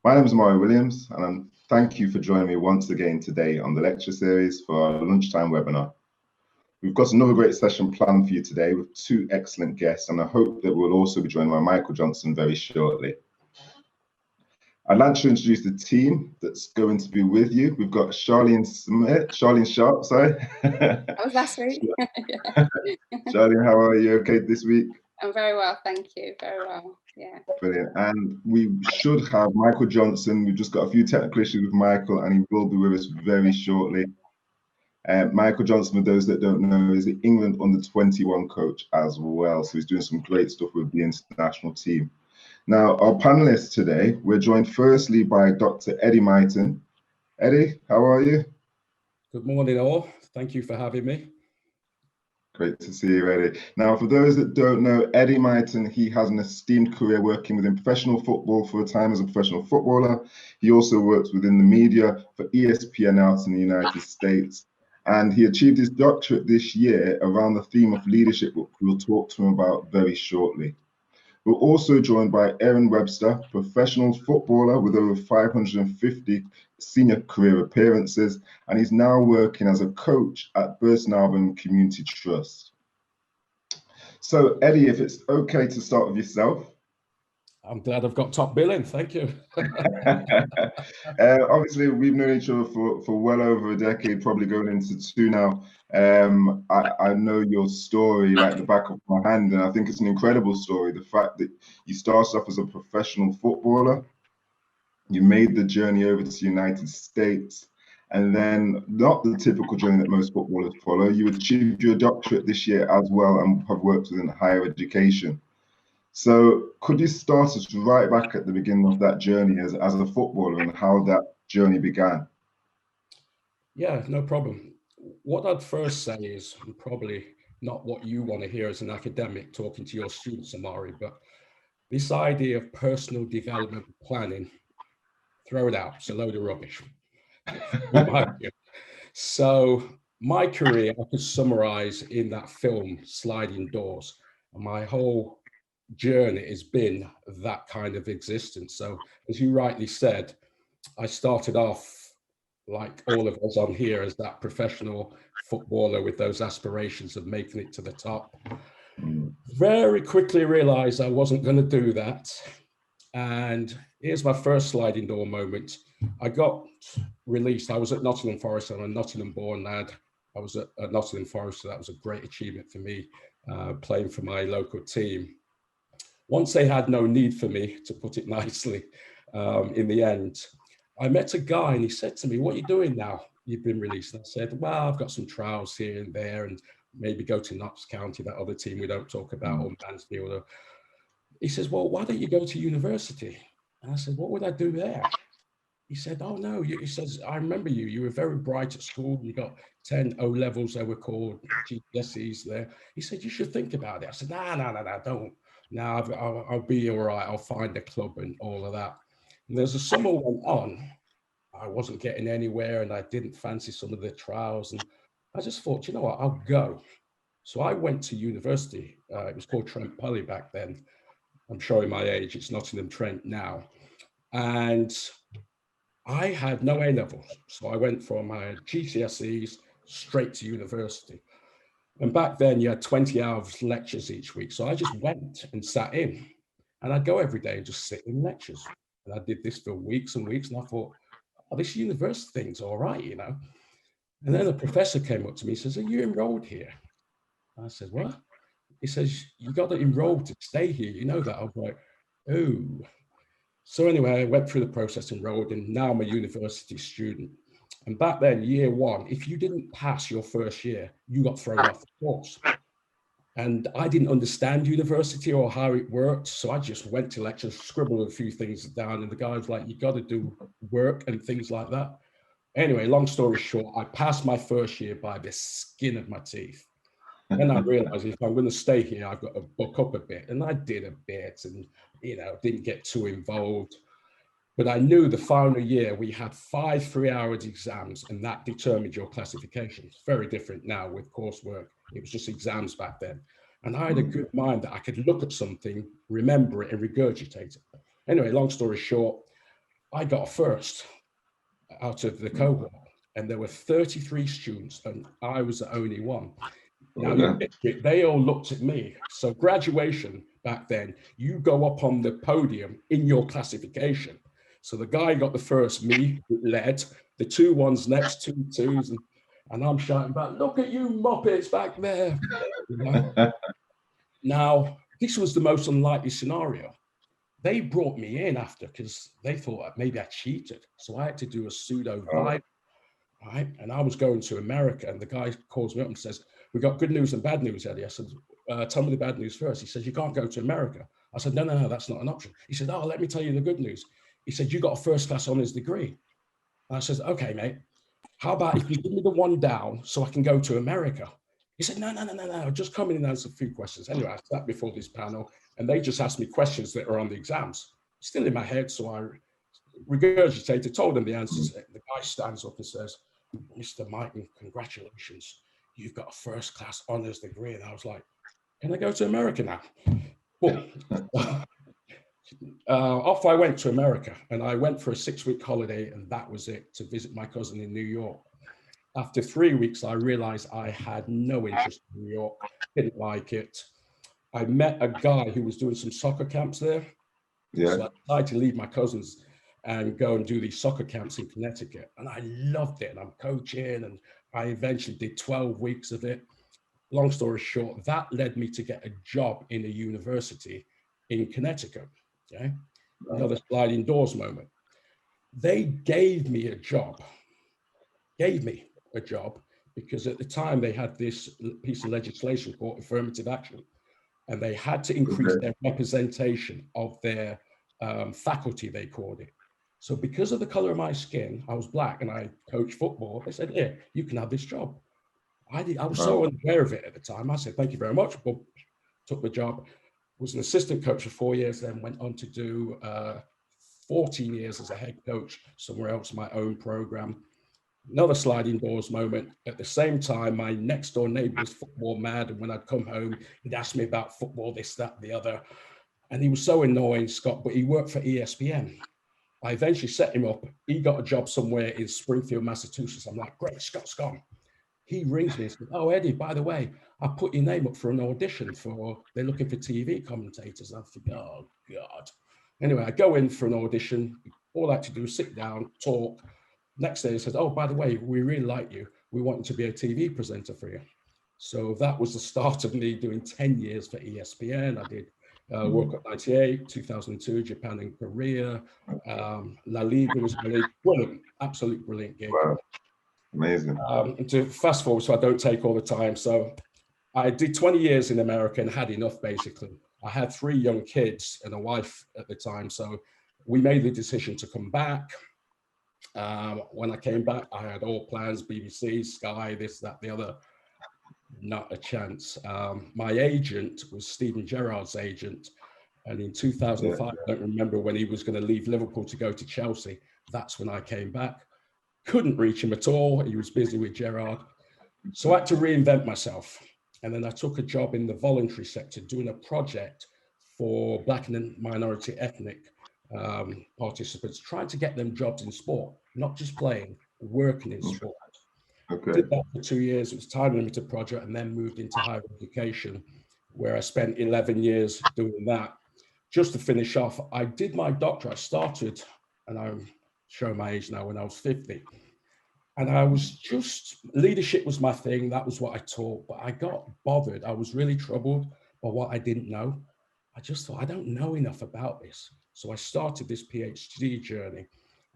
My name is Omari Williams, and thank you for joining me once again today on the lecture series for our lunchtime webinar. We've got another great session planned for you today with two excellent guests, and I hope that we'll also be joined by Michael Johnson very shortly. I'd like to introduce the team that's going to be with you. We've got Charlene Sharp, sorry. That was last week. Charlene, how are you? Okay this week? I'm very well, thank you. Very well, yeah. Brilliant. And we should have Michael Johnson. We've just got a few technical issues with Michael, and he will be with us very shortly. Michael Johnson, for those that don't know, is the England under-21 coach as well. So he's doing some great stuff with the international team. Now, our panelists today, we're joined firstly by Dr. Eddie Mighten. Eddie, how are you? Good morning, all. Thank you for having me. Great to see you, Eddie. Now, for those that don't know, Eddie Mighten, he has an esteemed career working within professional football for a time as a professional footballer. He also works within the media for ESPN out in the United States. And he achieved his doctorate this year around the theme of leadership, which we'll talk to him about very shortly. We're also joined by Aaron Webster, professional footballer with over 550 senior career appearances, and he's now working as a coach at Burton Albion Community Trust. So, Eddie, if it's okay to start with yourself. I'm glad I've got top billing, thank you. Obviously, we've known each other for well over a decade, probably going into two now. I know your story like the back of my hand, and I think it's an incredible story. The fact that you started off as a professional footballer, you made the journey over to the United States, and then not the typical journey that most footballers follow. You achieved your doctorate this year as well and have worked within higher education. So could you start us right back at the beginning of that journey as a footballer and how that journey began? Yeah, no problem. What I'd first say is probably not what you want to hear as an academic talking to your students, Omari, but this idea of personal development planning, throw it out. It's a load of rubbish. So my career, I could summarize in that film, Sliding Doors. My whole journey has been that kind of existence. So as you rightly said, I started off like all of us on here as that professional footballer with those aspirations of making it to the top. Very quickly realized I wasn't going to do that. And here's my first sliding door moment. I got released. I was at Nottingham Forest. I'm a Nottingham born lad. I was at Nottingham Forest, so that was a great achievement for me, playing for my local team. Once they had no need for me, to put it nicely, in the end, I met a guy and he said to me, "What are you doing now? You've been released." And I said, "Well, I've got some trials here and there and maybe go to Notts County, that other team we don't talk about, or Mansfield." He says, "Well, why don't you go to university?" And I said, "What would I do there?" He said, "Oh, no." He says, "I remember you. You were very bright at school. You got 10 O levels, they were called, GCSEs there." He said, "You should think about it." I said, No, don't. No, I'll be all right. I'll find a club and all of that. And as the summer went on, I wasn't getting anywhere and I didn't fancy some of the trials. And I just thought, you know what, I'll go. So I went to university. It was called Trent Poly back then. I'm showing my age. It's Nottingham Trent now. And I had no A levels. So I went from my GCSEs straight to university. And back then you had 20 hours lectures each week. So I just went and sat in, and I'd go every day and just sit in lectures. And I did this for weeks and weeks. And I thought, oh, this university thing's all right, you know. And then a professor came up to me and says, "Are you enrolled here?" And I said, "What?" He says, "You got to enroll to stay here. You know that?" I was like, "Oh." So anyway, I went through the process, enrolled, and now I'm a university student. And back then, year one, if you didn't pass your first year, you got thrown off the course. And I didn't understand university or how it worked. So I just went to lectures, scribbled a few things down. And the guy was like, "You got to do work and things like that." Anyway, long story short, I passed my first year by the skin of my teeth. Then I realized if I'm going to stay here, I've got to buck up a bit. And I did a bit and, you know, didn't get too involved. But I knew the final year we had 5 3-hour exams, and that determined your classification. It's very different now with coursework. It was just exams back then. And I had a good mind that I could look at something, remember it, and regurgitate it. Anyway, long story short, I got a first out of the cohort, and there were 33 students, and I was the only one. Now, they all looked at me. So graduation back then, you go up on the podium in your classification. So the guy got the first, me led, the 2 ones next, 2 2s, and I'm shouting back, look at you muppets back there. You know? Now, this was the most unlikely scenario. They brought me in after because they thought maybe I cheated. So I had to do a pseudo vibe, right? And I was going to America, and the guy calls me up and says, we got good news and bad news, Eddie. I said, tell me the bad news first. He says, you can't go to America. I said, no, that's not an option. He said, oh, let me tell you the good news. He said, you got a first-class honors degree. And I said, okay, mate, how about if you give me the one down so I can go to America? He said, no, just come in and answer a few questions. Anyway, I sat before this panel, and they just asked me questions that are on the exams. Still in my head, so I regurgitated, told them the answers. The guy stands up and says, Mr. Mighten, congratulations. You've got a first-class honors degree. And I was like, can I go to America now? Well, off I went to America, and I went for a 6-week holiday, and that was it, to visit my cousin in New York. After 3 weeks, I realized I had no interest in New York, didn't like it. I met a guy who was doing some soccer camps there. Yeah. So I decided to leave my cousins and go and do these soccer camps in Connecticut. And I loved it. And I'm coaching, and I eventually did 12 weeks of it. Long story short, that led me to get a job in a university in Connecticut. Okay. Wow. Another sliding doors moment. They gave me a job because at the time they had this piece of legislation called affirmative action, and they had to increase their representation of their faculty, they called it. So because of the color of my skin, I was black and I coached football. They said, yeah, you can have this job. I was so unaware of it at the time. I said, thank you very much. But took the job, was an assistant coach for 4 years, then went on to do 14 years as a head coach somewhere else, my own program. Another sliding doors moment. At the same time, my next door neighbor was football mad. And when I'd come home, he'd ask me about football, this, that, the other. And he was so annoying, Scott, but he worked for ESPN. I eventually set him up. He got a job somewhere in Springfield, Massachusetts. I'm like, great, Scott's gone. He rings me and says, oh, Eddie, by the way, I put your name up for an audition they're looking for TV commentators. And I think, oh, God. Anyway, I go in for an audition. All I had to do is sit down, talk. Next day, he said, oh, by the way, we really like you. We want you to be a TV presenter for you. So that was the start of me doing 10 years for ESPN. I did World Cup 98, 2002, Japan and Korea. La Liga was brilliant, absolutely brilliant gig. Wow, amazing. To fast forward, so I don't take all the time. So I did 20 years in America and had enough, basically. I had 3 young kids and a wife at the time. So we made the decision to come back. When I came back, I had all plans, BBC, Sky, this, that, the other. Not a chance. My agent was Steven Gerrard's agent. And in 2005, I don't remember when he was going to leave Liverpool to go to Chelsea. That's when I came back. Couldn't reach him at all. He was busy with Gerrard. So I had to reinvent myself. And then I took a job in the voluntary sector doing a project for Black and minority ethnic participants, trying to get them jobs in sport, not just playing, working in sport. Okay. Did that for 2 years. It was a time-limited project, and then moved into higher education, where I spent 11 years doing that. Just to finish off, I did my doctorate. I started, and I'm showing my age now, when I was 50. And I was just, leadership was my thing. That was what I taught, but I got bothered. I was really troubled by what I didn't know. I just thought, I don't know enough about this. So I started this PhD journey,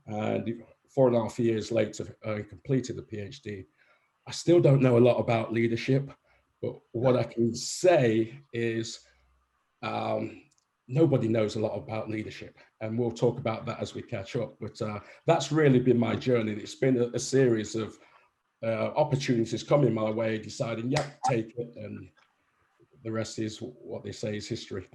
and 4.5 years later, I completed the PhD. I still don't know a lot about leadership, but what I can say is nobody knows a lot about leadership, and we'll talk about that as we catch up. But that's really been my journey. It's been a series of opportunities coming my way, deciding, yep, take it, and the rest is what they say is history.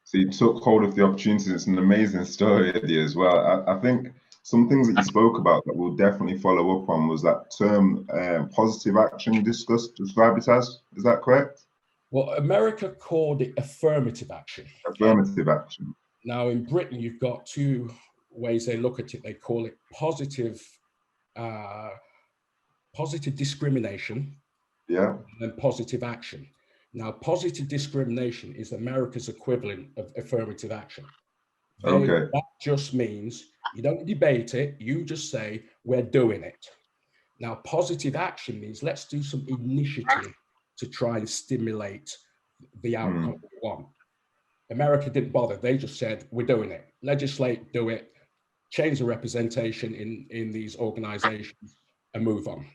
So you took hold of the opportunities. It's an amazing story, Eddie, as well. I think some things that you spoke about that we'll definitely follow up on was that term positive action you described it as. Is that correct? Well, America called it affirmative action. Affirmative action. Now in Britain, you've got 2 ways they look at it. They call it positive discrimination, and positive action. Now, positive discrimination is America's equivalent of affirmative action. That just means you don't debate it, you just say, we're doing it. Now, positive action means let's do some initiative to try and stimulate the outcome we want. America didn't bother. They just said, we're doing it. Legislate, do it, change the representation in these organizations and move on.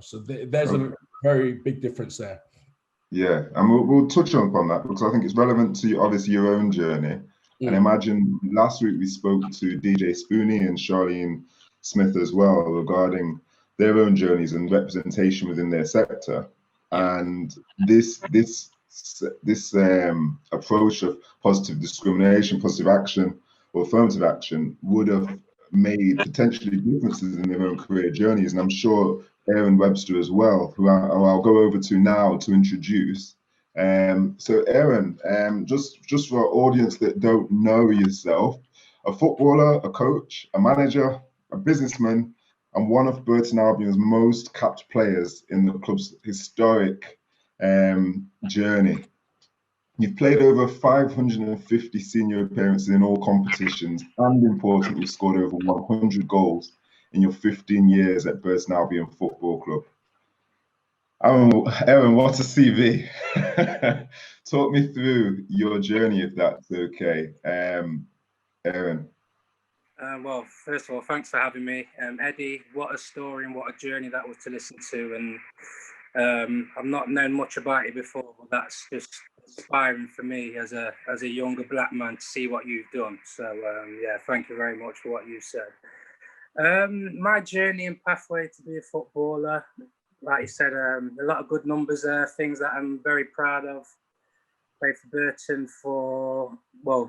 So there's a very big difference there. Yeah, and we'll touch upon that because I think it's relevant to obviously your own journey. And imagine last week we spoke to DJ Spoonie and Charlene Smith as well regarding their own journeys and representation within their sector. And this approach of positive discrimination, positive action, or affirmative action would have made potentially differences in their own career journeys. And I'm sure Aaron Webster as well, who I'll go over to now to introduce. So Aaron, just for our audience that don't know yourself, a footballer, a coach, a manager, a businessman, and one of Burton Albion's most capped players in the club's historic journey. You've played over 550 senior appearances in all competitions, and importantly, you've scored over 100 goals in your 15 years at Burton Albion Football Club. Aaron, what a CV. Talk me through your journey, if that's okay. Aaron. Well, first of all, thanks for having me. Eddie, what a story and what a journey that was to listen to. And I've not known much about you before, but that's just inspiring for me as a younger black man to see what you've done. So, yeah, thank you very much for what you said. My journey and pathway to be a footballer, like you said, a lot of good numbers there, things that I'm very proud of. Played for Burton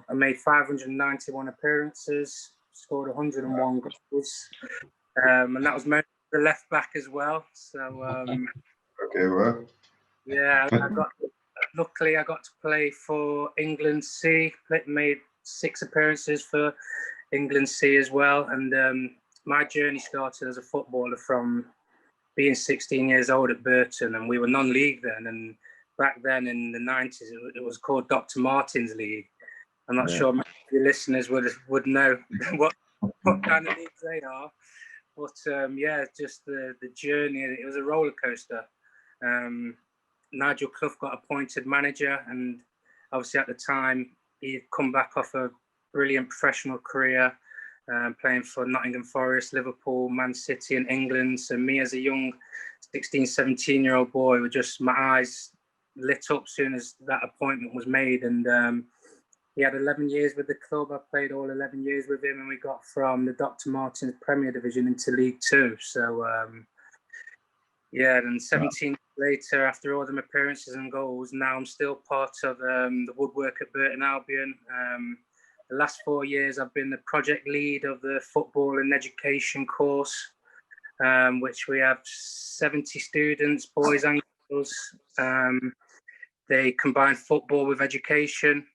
I made 591 appearances, scored 101 goals, and that was mostly the left back as well. So, yeah, luckily I got to play for England C, made 6 appearances for England C as well. And my journey started as a footballer from being 16 years old at Burton, and we were non-league then. And back then in the 90s, it was called Dr. Martin's League. I'm not sure many of your listeners would know what kind of leagues they are. But yeah, just the journey, it was a roller coaster. Nigel Clough got appointed manager, and obviously at the time, he'd come back off a brilliant professional career, playing for Nottingham Forest, Liverpool, Man City and England. So me as a young 16, 17-year-old boy, my eyes lit up as soon as that appointment was made. And he had 11 years with the club. I played all 11 years with him, and we got from the Dr. Martin's Premier Division into League Two. So yeah, and 17 years later, after all them appearances and goals, now I'm still part of the woodwork at Burton Albion. The last 4 years, I've been the project lead of the football and education course, which we have 70 students, boys and girls. They combine football with education,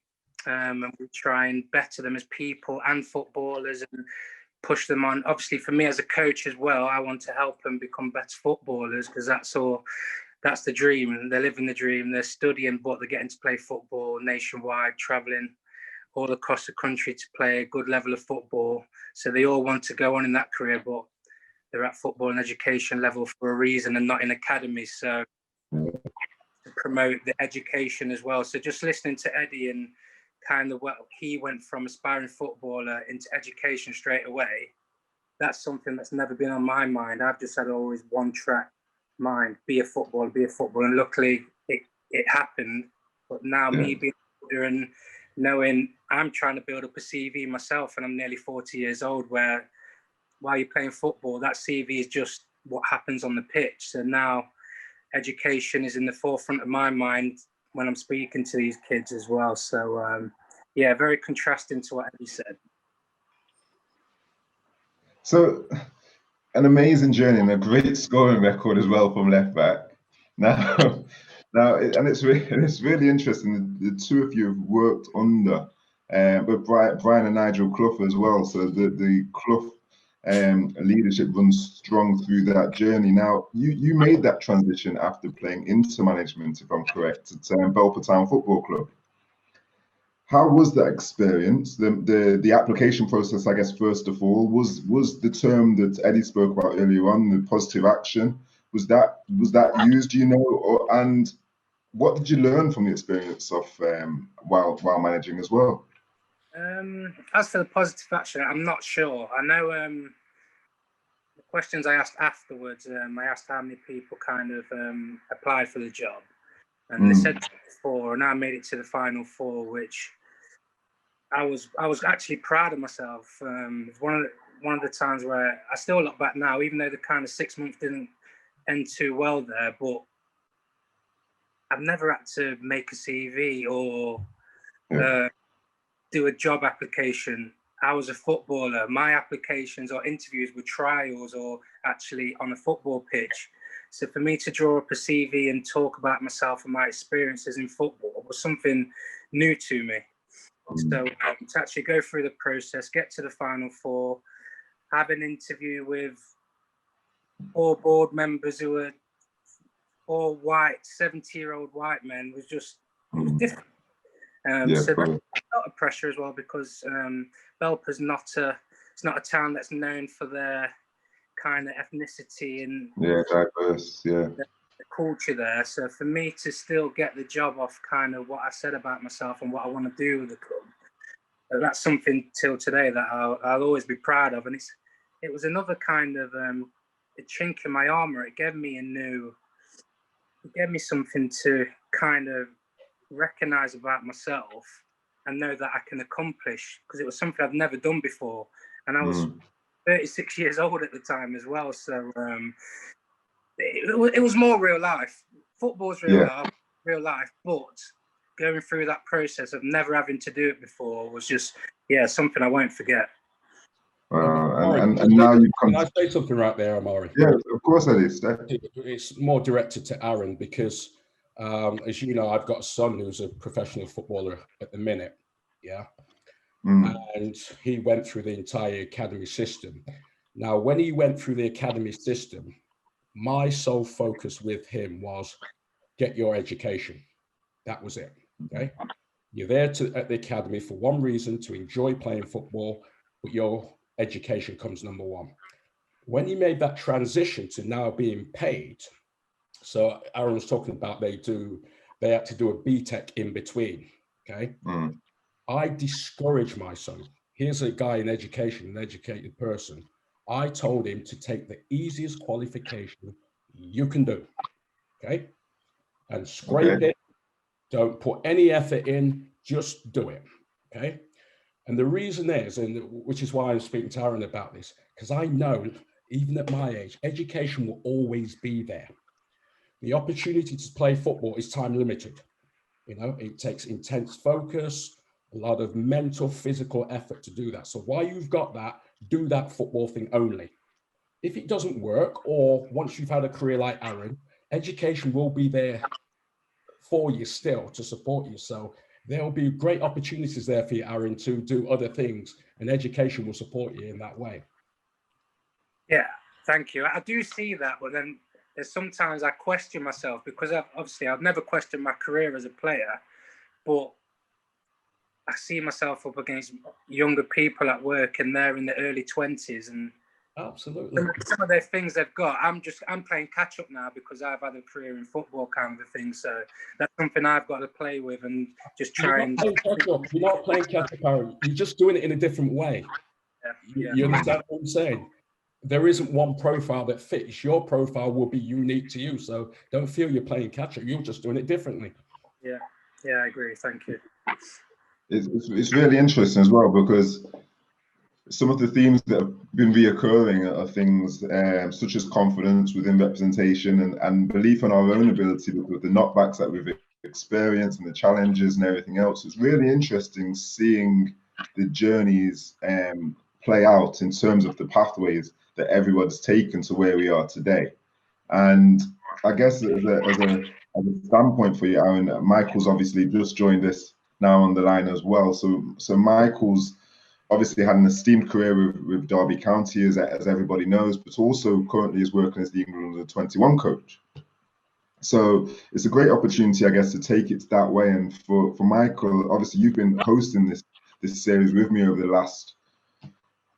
and we try and better them as people and footballers and push them on. Obviously, for me as a coach as well, I want to help them become better footballers, because that's the dream. They're living the dream. They're studying, but they're getting to play football nationwide, traveling all across the country to play a good level of football. So they all want to go on in that career, but they're at football and education level for a reason and not in academies. So to promote the education as well. So just listening to Eddie and kind of what he went from aspiring footballer into education straight away, that's something that's never been on my mind. I've just had always one track mind, be a footballer. And luckily it happened. But now me being older and knowing I'm trying to build up a CV myself, and I'm nearly 40 years old, where while you're playing football, that CV is just what happens on the pitch. So now education is in the forefront of my mind when I'm speaking to these kids as well. So yeah, very contrasting to what Eddie said. So an amazing journey and a great scoring record as well from left back. Now, and it's really interesting. The two of you have worked under but Brian and Nigel Clough as well. So the Clough leadership runs strong through that journey. Now, you made that transition after playing into management, if I'm correct, at Belper Town Football Club. How was that experience? The application process, I guess, first of all, was the term that Eddie spoke about earlier on, the positive action, was that used, do you know, and what did you learn from the experience of while managing as well? As for the positive action, I'm not sure. I know the questions I asked afterwards, I asked how many people kind of applied for the job. And they said 4, and I made it to the final 4, which I was actually proud of myself. One of the times where I still look back now, even though the kind of 6 months didn't end too well there, but I've never had to make a CV or do a job application. I was a footballer. My applications or interviews were trials or actually on a football pitch. So for me to draw up a CV and talk about myself and my experiences in football was something new to me. So to actually go through the process, get to the final 4, have an interview with 4 board members who were all white, 70-year-old white men was just different. So there's a lot of pressure as well because Belper's it's not a town that's known for their kind of ethnicity and diverse, the culture there. So for me to still get the job off kind of what I said about myself and what I want to do with the club, that's something till today that I'll always be proud of. And it was another kind of a chink in my armor. It gave me something to kind of recognize about myself and know that I can accomplish, because it was something I've never done before. And I was 36 years old at the time as well. So it was more real life. Football's real life, but going through that process of never having to do it before was just, something I won't forget. And now you can I say something right there, Omari? Yeah, of course it is. It's more directed to Aaron because, as you know, I've got a son who's a professional footballer at the minute, and he went through the entire academy system. Now, when he went through the academy system, my sole focus with him was get your education. That was it, okay? You're there at the academy for one reason, to enjoy playing football, but your education comes number 1. When he made that transition to now being paid, so Aaron was talking about they had to do a BTEC in between, okay? I discouraged my son. Here's a guy in education, an educated person. I told him to take the easiest qualification you can do, okay? And scrape it. Don't put any effort in, just do it, okay? And the reason is, and which is why I'm speaking to Aaron about this, because I know, even at my age, education will always be there. The opportunity to play football is time limited. You know, it takes intense focus, a lot of mental, physical effort to do that. So while you've got that, do that football thing only. If it doesn't work, or once you've had a career like Aaron, education will be there for you still to support you. So there'll be great opportunities there for you, Aaron, to do other things, and education will support you in that way. Yeah, thank you. I do see that, but then there's sometimes I question myself because I've never questioned my career as a player, but I see myself up against younger people at work and they're in the early 20s, and absolutely some of their things they've got, I'm playing catch up now because I've had a career in football kind of thing. So that's something I've got to play with and just try and. You're not playing catch up, Aaron. You're just doing it in a different way. You understand what I'm saying? There isn't one profile that fits. Your profile will be unique to you. So don't feel you're playing catch up. You're just doing it differently. Yeah, I agree. Thank you. It's really interesting as well, because some of the themes that have been reoccurring are things such as confidence within representation and belief in our own ability with the knockbacks that we've experienced and the challenges and everything else. It's really interesting seeing the journeys play out in terms of the pathways that everyone's taken to where we are today. And I guess as a standpoint for you, Aaron, Michael's obviously just joined us now on the line as well. So Michael's obviously had an esteemed career with Derby County, as everybody knows, but also currently is working as the England under-21 coach. So it's a great opportunity, I guess, to take it that way. And for Michael, obviously you've been hosting this series with me over the last,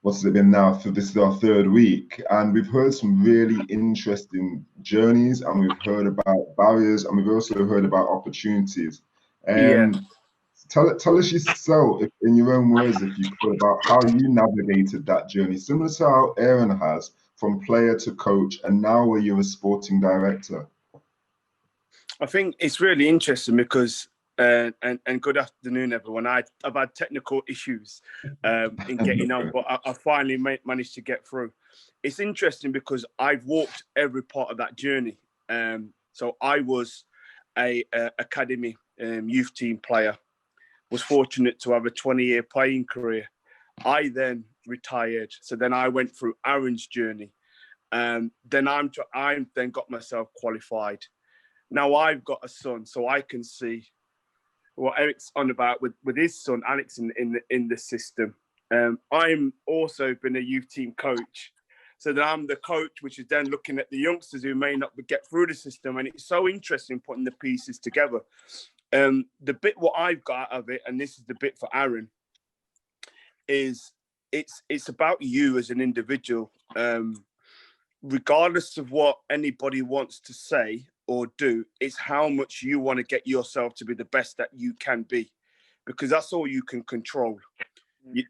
what's it been now? For this is our third week, and we've heard some really interesting journeys, and we've heard about barriers, and we've also heard about opportunities. Yeah. Tell us yourself, in your own words, if you could, about how you navigated that journey, similar to how Aaron has, from player to coach, and now where you're a sporting director. I think it's really interesting because, and good afternoon, everyone. I've had technical issues in getting on, but I finally managed to get through. It's interesting because I've walked every part of that journey. So I was a academy youth team player, was fortunate to have a 20-year playing career. I then retired. So then I went through Aaron's journey. Then I then got myself qualified. Now I've got a son, so I can see what Eric's on about with his son, Alex, in the system. I'm also been a youth team coach. So then I'm the coach, which is then looking at the youngsters who may not get through the system. And it's so interesting putting the pieces together. The bit what I've got out of it, and this is the bit for Aaron, is it's about you as an individual. Regardless of what anybody wants to say or do, it's how much you want to get yourself to be the best that you can be, because that's all you can control.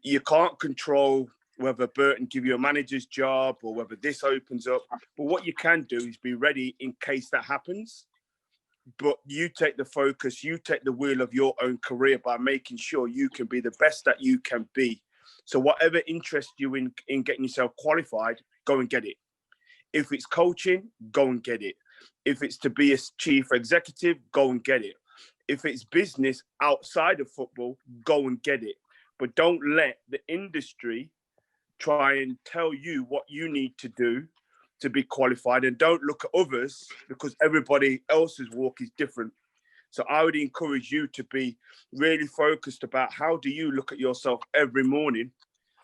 You can't control whether Burton give you a manager's job or whether this opens up, but what you can do is be ready in case that happens. But you take the focus, you take the wheel of your own career by making sure you can be the best that you can be. So whatever interests you in getting yourself qualified, go and get it. If it's coaching, go and get it. If it's to be a chief executive, go and get it. If it's business outside of football, go and get it. But don't let the industry try and tell you what you need to do to be qualified, and don't look at others because everybody else's walk is different. So I would encourage you to be really focused about how do you look at yourself every morning,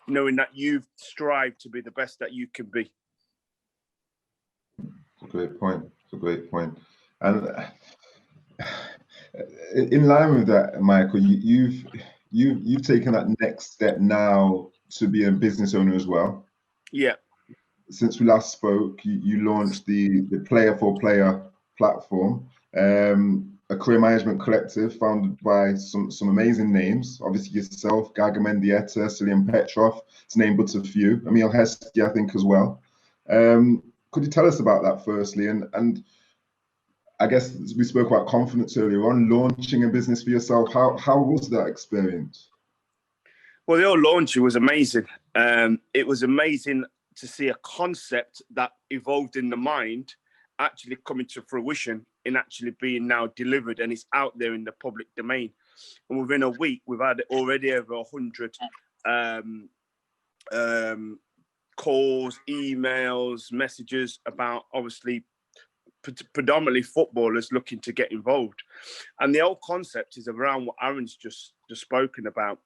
knowing that you've strived to be the best that you can be. It's a great point. It's a great point. And in line with that, Michael, you've taken that next step now to be a business owner as well. Yeah. Since we last spoke, you launched the Player for Player platform, a career management collective founded by some amazing names. Obviously yourself, Gaga Mendieta, Cillian Petrov, to name but a few. Emil Heskey, I think, as well. Could you tell us about that firstly? And I guess we spoke about confidence earlier on, launching a business for yourself. How was that experience? Well, the whole launch was amazing. It was amazing to see a concept that evolved in the mind actually coming to fruition and actually being now delivered, and it's out there in the public domain. And within a week, we've had already over 100 calls, emails, messages about obviously predominantly footballers looking to get involved. And the whole concept is around what Aaron's just spoken about.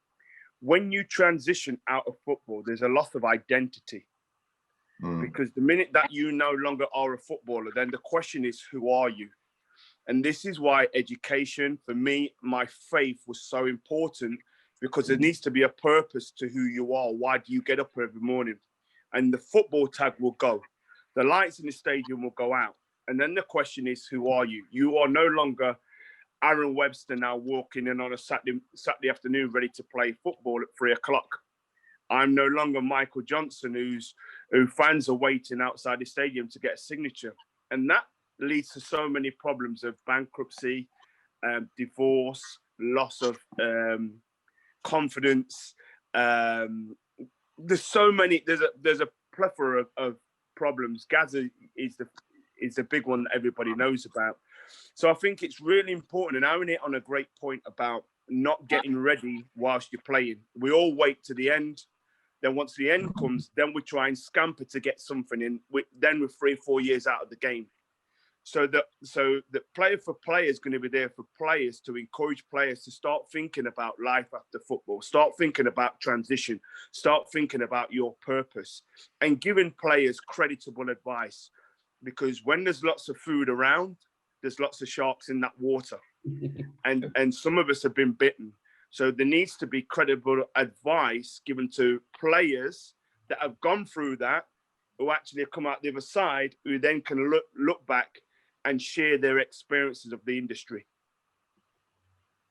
When you transition out of football, there's a loss of identity. Because the minute that you no longer are a footballer, then the question is, who are you? And this is why education, for me, my faith was so important, because there needs to be a purpose to who you are. Why do you get up every morning? And the football tag will go. The lights in the stadium will go out. And then the question is, who are you? You are no longer Aaron Webster now walking in on a Saturday afternoon ready to play football at 3 o'clock. I'm no longer Michael Johnson, who fans are waiting outside the stadium to get a signature. And that leads to so many problems of bankruptcy, divorce, loss of confidence. There's so many, there's a plethora of problems. Gaza is the big one that everybody knows about. So I think it's really important, and Aaron hit on a great point about not getting ready whilst you're playing. We all wait to the end. Then once the end comes, then we try and scamper to get something in. Then we're 3 or 4 years out of the game. So the player for player is going to be there for players, to encourage players to start thinking about life after football, start thinking about transition, start thinking about your purpose, and giving players creditable advice. Because when there's lots of food around, there's lots of sharks in that water, and some of us have been bitten. So there needs to be credible advice given to players that have gone through that, who actually come out the other side, who then can look back and share their experiences of the industry.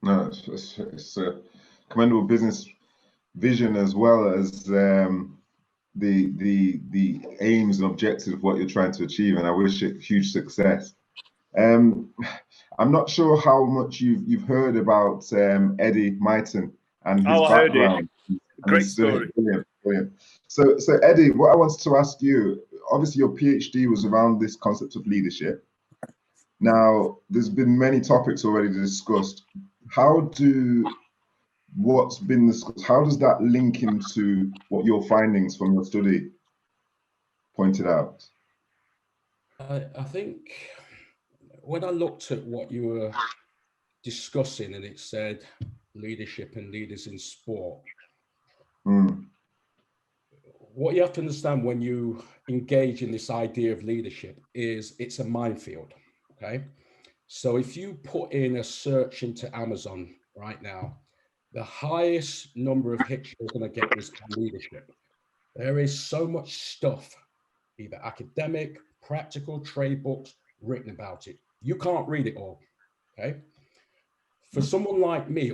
No, it's a commendable business vision, as well as the aims and objectives of what you're trying to achieve, and I wish it huge success. I'm not sure how much you've heard about Eddie Mighten and his background. Great story. Brilliant. So Eddie, what I wanted to ask you, obviously your PhD was around this concept of leadership. Now, there's been many topics already discussed. How does that link into what your findings from your study pointed out? I think when I looked at what you were discussing, and it said leadership and leaders in sport, what you have to understand when you engage in this idea of leadership is it's a minefield, okay? So if you put in a search into Amazon right now, the highest number of hits you're going to get is leadership. There is so much stuff, either academic, practical, trade books written about it. You can't read it all, okay? For someone like me,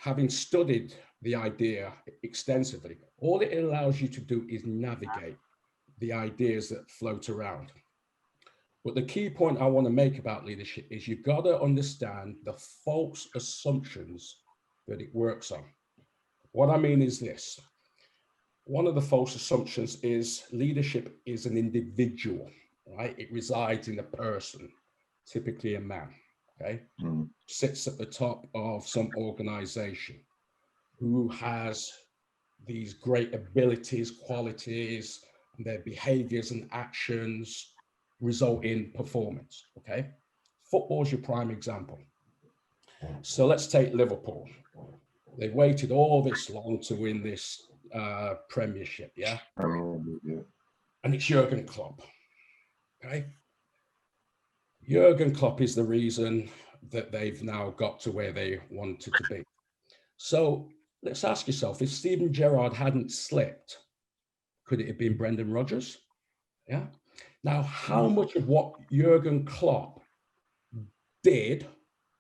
having studied the idea extensively, all it allows you to do is navigate the ideas that float around. But the key point I want to make about leadership is you've got to understand the false assumptions that it works on. What I mean is this. One of the false assumptions is leadership is an individual, right? It resides in a person, typically a man, okay? Sits at the top of some organization who has these great abilities, qualities, and their behaviors and actions result in performance, okay? Football is your prime example. So let's take Liverpool. They waited all this long to win this Premiership, yeah? And it's Jurgen Klopp, okay? Jurgen Klopp is the reason that they've now got to where they wanted to be. So let's ask yourself, if Steven Gerrard hadn't slipped, could it have been Brendan Rodgers? Yeah. Now, how much of what Jurgen Klopp did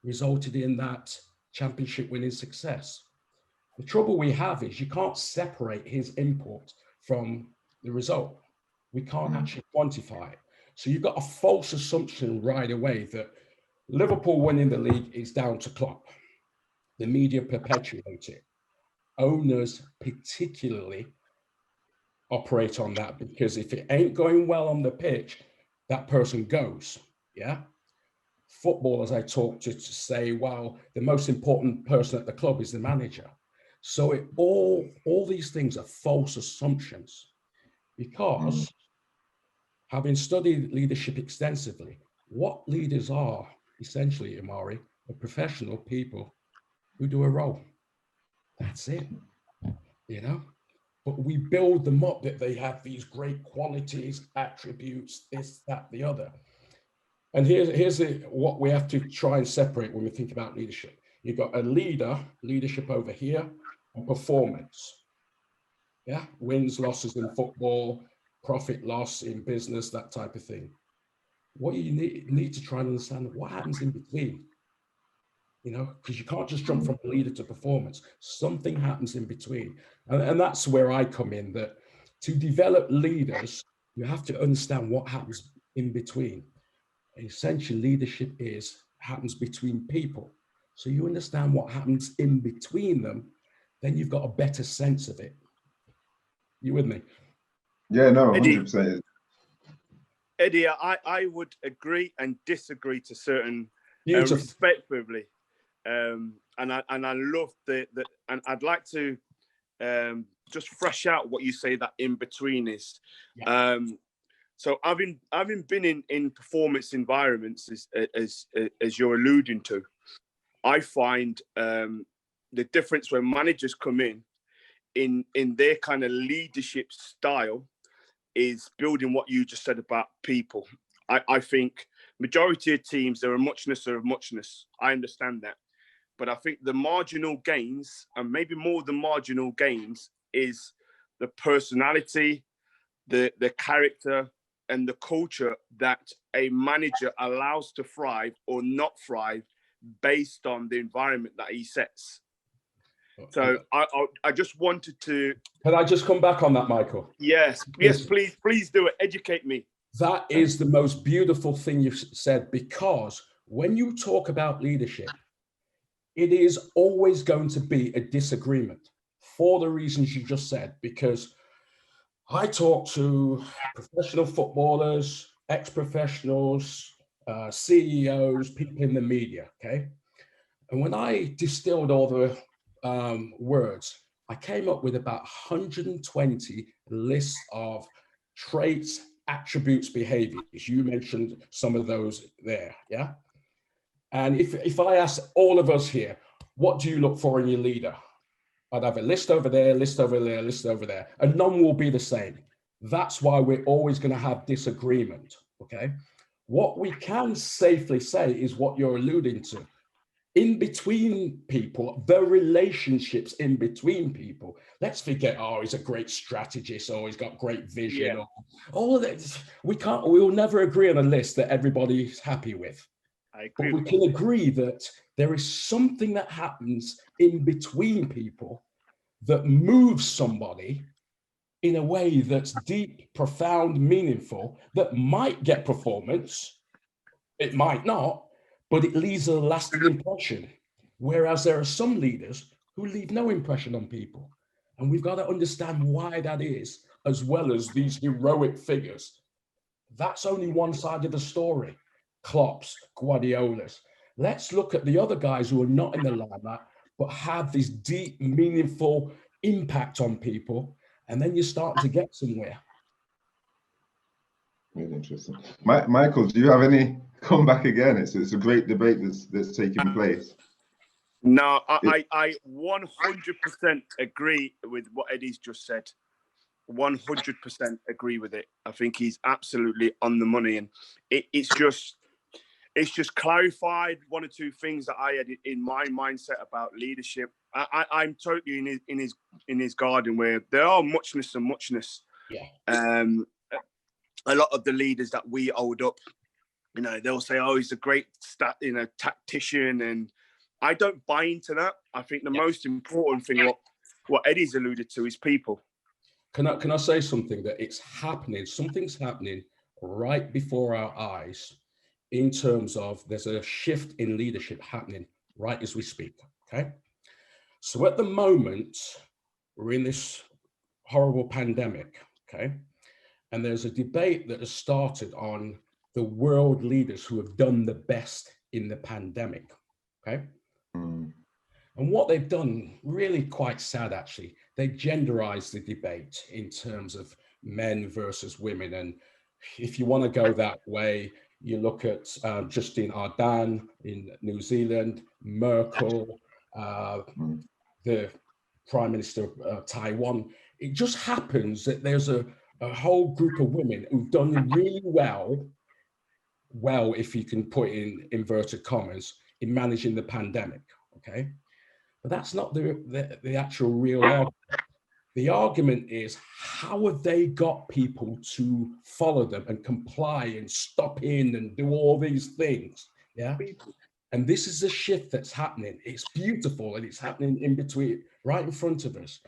resulted in that championship winning success? The trouble we have is you can't separate his input from the result. We can't actually quantify it. So you've got a false assumption right away that Liverpool winning the league is down to Klopp. The media perpetuate it. Owners particularly operate on that, because if it ain't going well on the pitch, that person goes, yeah? Footballers I talk to say, well, the most important person at the club is the manager. So all these things are false assumptions, because having studied leadership extensively, what leaders are essentially, Omari, are professional people who do a role. That's it, you know? But we build them up that they have these great qualities, attributes, this, that, the other. And here's what we have to try and separate when we think about leadership. You've got a leadership over here, and performance. Yeah, wins, losses in football, profit, loss in business, that type of thing. What you need to try and understand what happens in between. You know, because you can't just jump from leader to performance. Something happens in between. And that's where I come in, that to develop leaders, you have to understand what happens in between. Essentially, leadership happens between people. So you understand what happens in between them, then you've got a better sense of it. You with me? Yeah, no, 100%. Eddie, I would agree and disagree to certain respectively. And I love and I'd like to just fresh out what you say that in between is. Yeah. So having been in performance environments, as you're alluding to, I find the difference when managers come in their kind of leadership style is building what you just said about people. I think majority of teams, there are muchness. I understand that. But I think the marginal gains, and maybe more than marginal gains, is the personality, the character, and the culture that a manager allows to thrive or not thrive based on the environment that he sets. So I just wanted to... Can I just come back on that, Michael? Yes, please do it. Educate me. That is the most beautiful thing you've said, because when you talk about leadership, it is always going to be a disagreement for the reasons you just said, because I talk to professional footballers, ex-professionals, CEOs, people in the media, okay? And when I distilled all the words, I came up with about 120 lists of traits, attributes, behaviors. You mentioned some of those there, yeah? And if I ask all of us here, what do you look for in your leader? I'd have a list over there, list over there, list over there, and none will be the same. That's why we're always going to have disagreement, okay? What we can safely say is what you're alluding to. In between people, the relationships in between people. Let's forget, oh, he's a great strategist, or he's got great vision, or all of that. We will never agree on a list that everybody's happy with. I agree. But we can agree that there is something that happens in between people that moves somebody in a way that's deep, profound, meaningful, that might get performance, it might not, but it leaves a lasting impression. Whereas there are some leaders who leave no impression on people. And we've got to understand why that is, as well as these heroic figures. That's only one side of the story. Klopp's, Guardiola's. Let's look at the other guys who are not in the limelight, but have this deep, meaningful impact on people. And then you're starting to get somewhere. Really interesting. Michael, do you have any comeback again? It's a great debate that's taking place. No, I 100% agree with what Eddie's just said. 100% agree with it. I think he's absolutely on the money, and it's just clarified one or two things that I had in my mindset about leadership. I'm totally in his garden, where there are muchness and muchness. Yeah. A lot of the leaders that we hold up, they'll say, "Oh, he's a great tactician," and I don't buy into that. I think the most important thing, what Eddie's alluded to, is people. Can I say something? That it's happening, something's happening right before our eyes, in terms of there's a shift in leadership happening right as we speak, okay? So at the moment, we're in this horrible pandemic, okay? And there's a debate that has started on the world leaders who have done the best in the pandemic, okay? Mm. And what they've done, really quite sad actually, they genderized the debate in terms of men versus women. And if you want to go that way, you look at Justine Ardern in New Zealand, Merkel, the Prime Minister of Taiwan. It just happens that there's a whole group of women who've done really well, if you can put in inverted commas, in managing the pandemic, okay? But that's not the actual real argument. The argument is, how have they got people to follow them and comply and stop in and do all these things, yeah? And this is a shift that's happening. It's beautiful, and it's happening in between, right in front of us.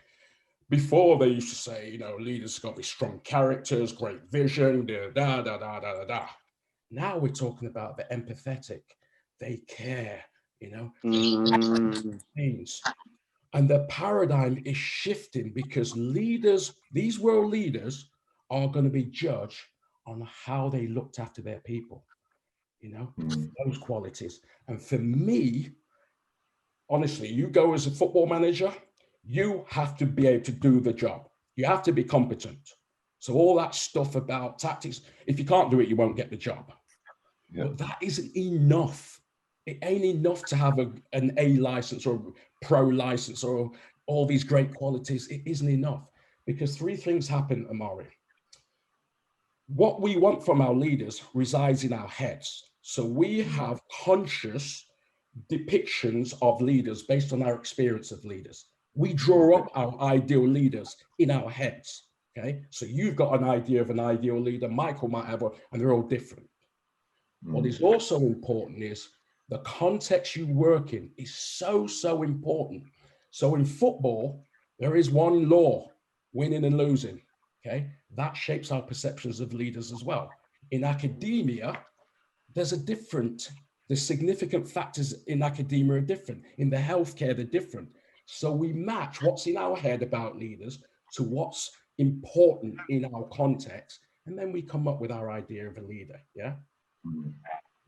Before, they used to say, leaders got to be strong characters, great vision, da. Now we're talking about the empathetic. They care, things. And the paradigm is shifting, because leaders, these world leaders, are going to be judged on how they looked after their people, those qualities. And for me, honestly, you go as a football manager, you have to be able to do the job. You have to be competent. So all that stuff about tactics, if you can't do it, you won't get the job. Yeah. But that isn't enough. It ain't enough to have an A license or a pro license or all these great qualities. It isn't enough, because three things happen, Omari. What we want from our leaders resides in our heads. So we have conscious depictions of leaders based on our experience of leaders. We draw up our ideal leaders in our heads. Okay, so you've got an idea of an ideal leader, Michael might have one, and they're all different. What is also important is the context you work in is so important. So in football, there is one law: winning and losing. Okay, that shapes our perceptions of leaders as well. In academia, there's the significant factors in academia are different. In the healthcare, they're different. So we match what's in our head about leaders to what's important in our context, and then we come up with our idea of a leader. Yeah.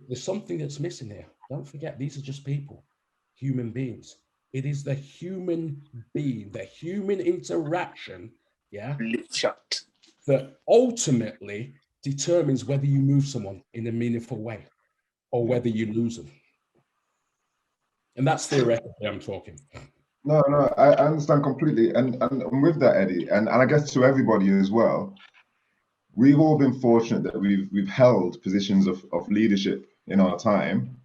There's something that's missing here. Don't forget, these are just people, human beings. It is the human being, the human interaction, yeah, that ultimately determines whether you move someone in a meaningful way or whether you lose them. And that's theoretically I'm talking. No, I understand completely. And with that, Eddie, and I guess to everybody as well, we've all been fortunate that we've held positions of leadership in our time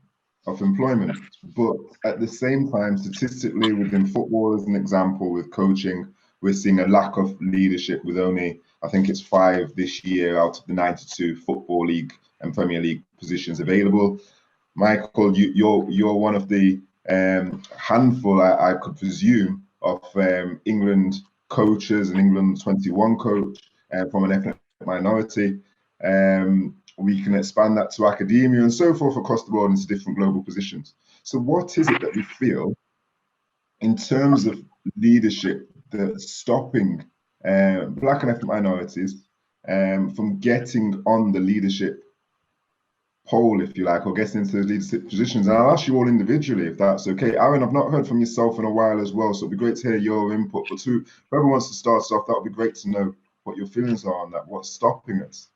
of employment. But at the same time, statistically within football, as an example, with coaching, we're seeing a lack of leadership with only, I think it's 5 this year out of the 92 Football League and Premier League positions available. Michael, you're one of the handful, I could presume, of England coaches, an England 21 coach from an ethnic minority. We can expand that to academia and so forth across the world into different global positions. So what is it that we feel in terms of leadership that's stopping Black and ethnic minorities from getting on the leadership pole, if you like, or getting into the leadership positions? And I'll ask you all individually, if that's okay. Aaron, I've not heard from yourself in a while as well, so it'd be great to hear your input. But whoever wants to start us off, that would be great to know what your feelings are on that. What's stopping us?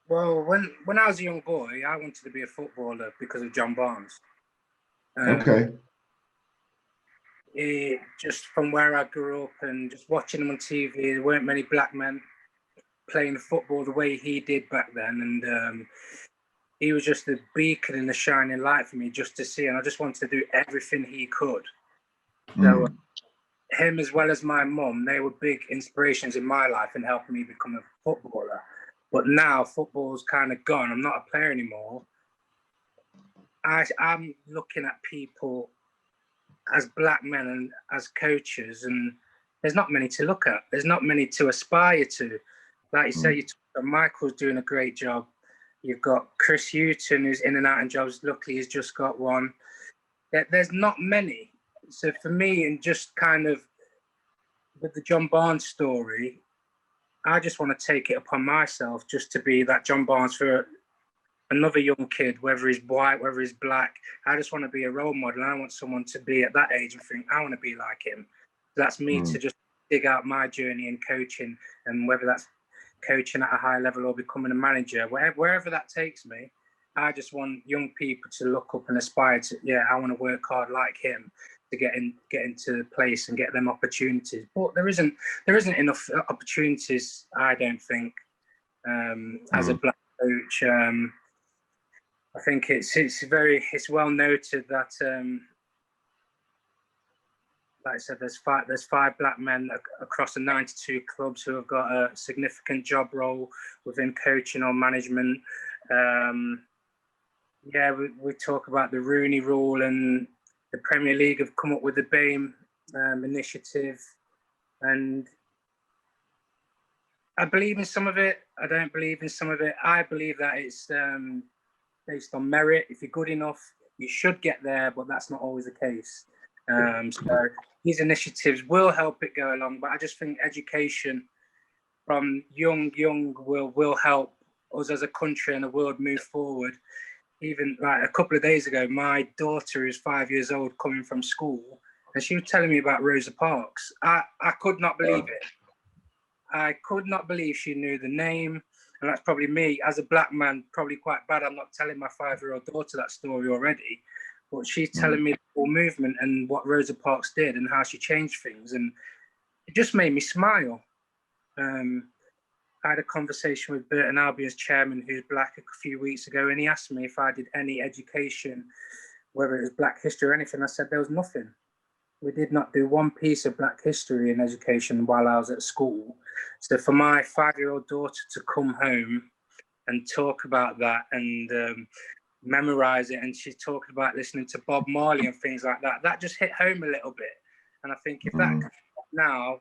Well, when I was a young boy, I wanted to be a footballer because of John Barnes. Okay. Just from where I grew up and just watching him on TV, there weren't many black men playing football the way he did back then. And he was just a beacon and a shining light for me just to see. And I just wanted to do everything he could. So him, as well as my mum, they were big inspirations in my life and helping me become a footballer. But now football's kind of gone. I'm not a player anymore. I'm looking at people as black men and as coaches, and there's not many to look at. There's not many to aspire to. Like you say, Michael's doing a great job. You've got Chris Hughton, who's in and out in jobs. Luckily, he's just got one. There's not many. So for me, and just kind of with the John Barnes story, I just want to take it upon myself just to be that John Barnes for another young kid, whether he's white, whether he's black. I just want to be a role model. I want someone to be at that age and think, I want to be like him. That's me to just dig out my journey in coaching, and whether that's coaching at a high level or becoming a manager, wherever that takes me. I just want young people to look up and aspire to, I want to work hard like him to get into the place and get them opportunities. But there isn't enough opportunities, I don't think, as a black coach. I think it's well noted that, like I said, there's five black men across the 92 clubs who have got a significant job role within coaching or management. We talk about the Rooney Rule, and the Premier League have come up with the BAME initiative, and I believe in some of it. I don't believe in some of it. I believe that it's based on merit. If you're good enough, you should get there, but that's not always the case. So these initiatives will help it go along, but I just think education from young will help us as a country and the world move forward. Even like a couple of days ago, my daughter is 5 years old coming from school, and she was telling me about Rosa Parks. I could not believe it. I could not believe she knew the name. And that's probably me, as a black man, probably quite bad. I'm not telling my 5-year-old daughter that story already, but she's telling me the whole movement and what Rosa Parks did and how she changed things. And it just made me smile. I had a conversation with Burton Albion's chairman, who's black, a few weeks ago, and he asked me if I did any education, whether it was Black history or anything. I said there was nothing. We did not do one piece of Black history in education while I was at school. So for my 5-year-old daughter to come home and talk about that and memorize it, and she's talking about listening to Bob Marley and things like that, that just hit home a little bit. And I think if that comes up now,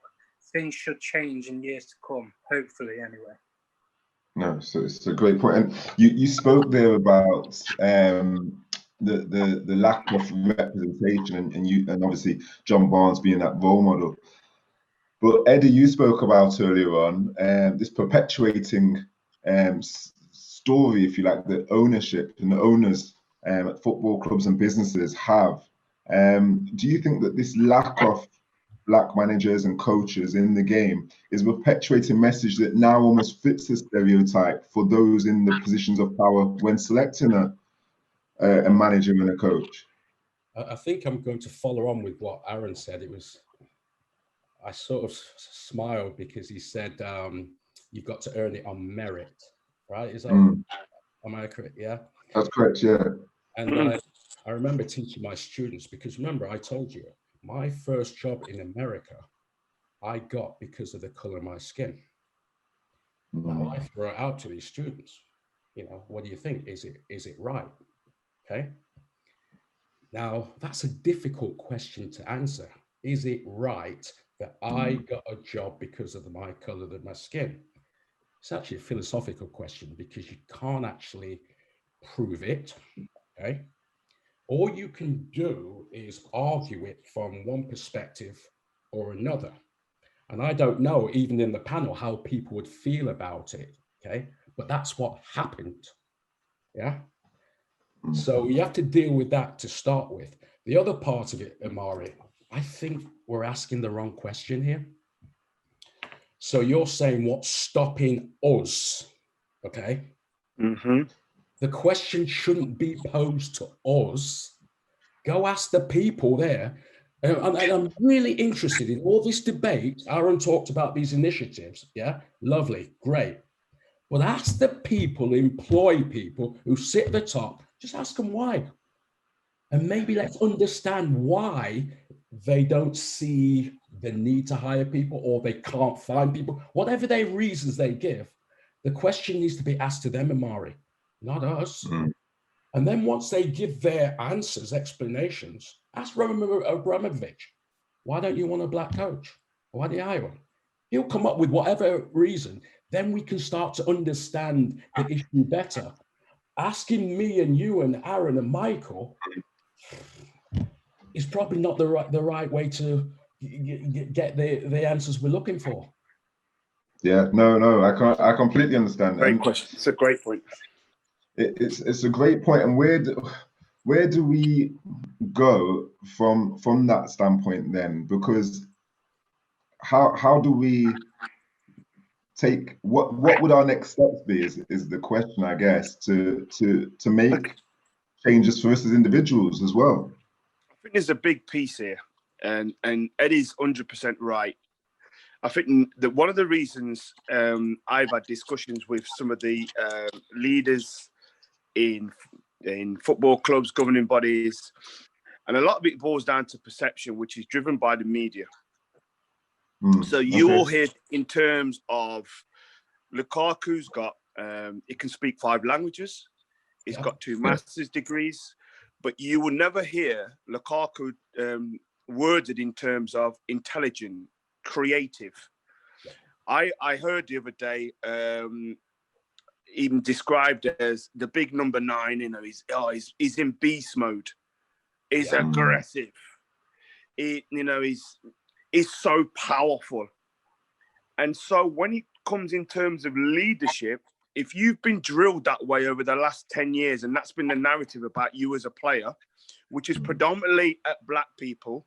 things should change in years to come, hopefully, anyway. No, so it's a great point. And you spoke there about the lack of representation, and obviously John Barnes being that role model. But Eddie, you spoke about earlier on this perpetuating story, if you like, the ownership and the owners at football clubs and businesses have. Do you think that this lack of black managers and coaches in the game is a perpetuating message that now almost fits the stereotype for those in the positions of power when selecting a manager and a coach? I think I'm going to follow on with what Aaron said. I sort of smiled because he said, you've got to earn it on merit, right? Is that, am I correct? Yeah. That's correct, yeah. And I remember teaching my students, because remember, I told you, my first job in America, I got because of the color of my skin. Now I throw it out to these students. You know, what do you think? Is it right? Okay. Now, that's a difficult question to answer. Is it right that I got a job because of my color of my skin? It's actually a philosophical question because you can't actually prove it, okay? All you can do is argue it from one perspective or another. And I don't know, even in the panel, how people would feel about it, okay? But that's what happened, yeah? So you have to deal with that to start with. The other part of it, Omari, I think we're asking the wrong question here. So you're saying what's stopping us, okay? The question shouldn't be posed to us. Go ask the people there. And I'm really interested in all this debate. Aaron talked about these initiatives, yeah? Lovely, great. But ask the people, employ people who sit at the top, just ask them why. And maybe let's understand why they don't see the need to hire people or they can't find people. Whatever their reasons they give, the question needs to be asked to them, Omari, not us. And then once they give their answers, explanations, ask Roman Abramovich, why don't you want a black coach? Why do you hire one? He'll come up with whatever reason. Then we can start to understand the issue better. Asking me and you and Aaron and Michael is probably not the right way to get the answers we're looking for. Yeah, no, I completely understand. Great question. It's a great point. It's a great point. And where do we go from that standpoint then? Because how do we take what would our next steps be is the question, I guess, to make changes for us as individuals as well. I think there's a big piece here, and Eddie's 100% right. I think that one of the reasons I've had discussions with some of the leaders in football clubs, governing bodies, and a lot of it boils down to perception, which is driven by the media. So you all hear in terms of Lukaku's got, he can speak 5 languages. He's got 2 master's degrees, but you will never hear Lukaku worded in terms of intelligent, creative. I heard the other day even described as the big number 9. You know, he's in beast mode. He's aggressive. He's so powerful. And so when it comes in terms of leadership, if you've been drilled that way over the last 10 years, and that's been the narrative about you as a player, which is predominantly at black people,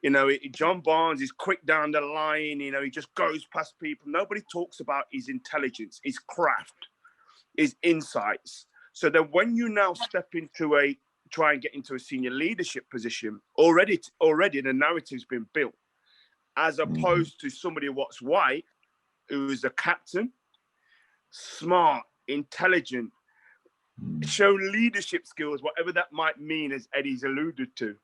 You know, John Barnes is quick down the line. You know, he just goes past people. Nobody talks about his intelligence, his craft, his insights. So that when you now step into try and get into a senior leadership position, already the narrative's been built, as opposed to somebody what's white, who's a captain, smart, intelligent, show leadership skills, whatever that might mean, as Eddie's alluded to.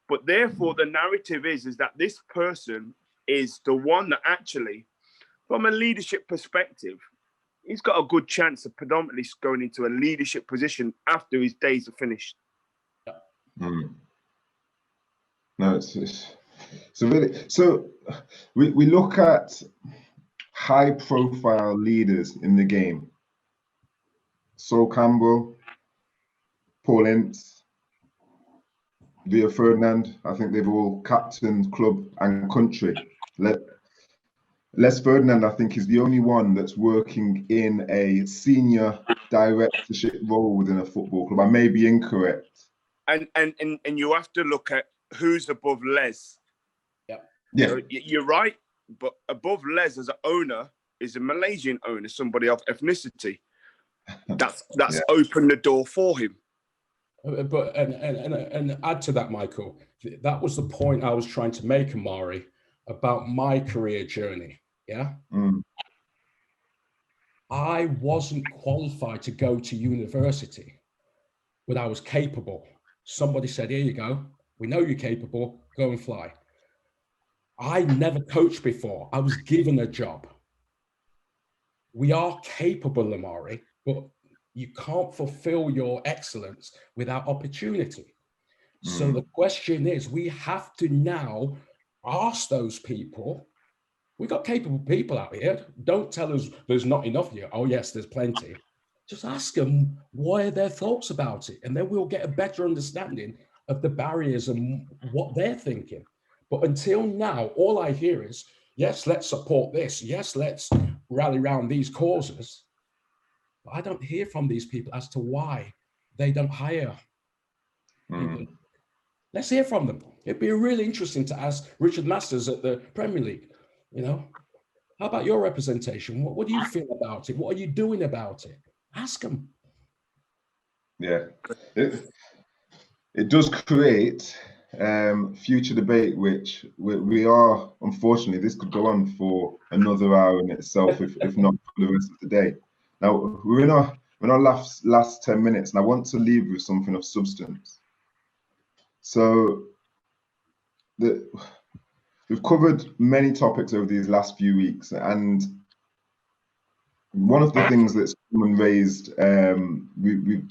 But therefore, the narrative is that this person is the one that actually, from a leadership perspective, he's got a good chance of predominantly going into a leadership position after his days are finished. No, it's really, so we look at high profile leaders in the game. Sol Campbell, Paul Ince, Rio Ferdinand. I think they've all captained club and country. Les Ferdinand, I think, is the only one that's working in a senior directorship role within a football club. I may be incorrect. And you have to look at who's above Les. Yeah. So you're right, but above Les as an owner is a Malaysian owner, somebody of ethnicity. That's opened the door for him. But and add to that, Michael, that was the point I was trying to make, Omari, about my career journey. Yeah. I wasn't qualified to go to university, but I was capable. Somebody said, here you go. We know you're capable. Go and fly. I never coached before. I was given a job. We are capable, Omari, but you can't fulfill your excellence without opportunity. So the question is, we have to now ask those people. We've got capable people out here. Don't tell us there's not enough here. Oh, yes, there's plenty. Just ask them what are their thoughts about it, and then we'll get a better understanding of the barriers and what they're thinking. But until now, all I hear is, yes, let's support this. Yes, let's rally around these causes. But I don't hear from these people as to why they don't hire people. Let's hear from them. It'd be really interesting to ask Richard Masters at the Premier League, you know, how about your representation? What do you feel about it? What are you doing about it? Ask them. Yeah, it does create future debate, which we are, unfortunately, this could go on for another hour in itself, if not for the rest of the day. Now, we're in our last 10 minutes, and I want to leave with something of substance. So we've covered many topics over these last few weeks, and one of the things that someone raised, we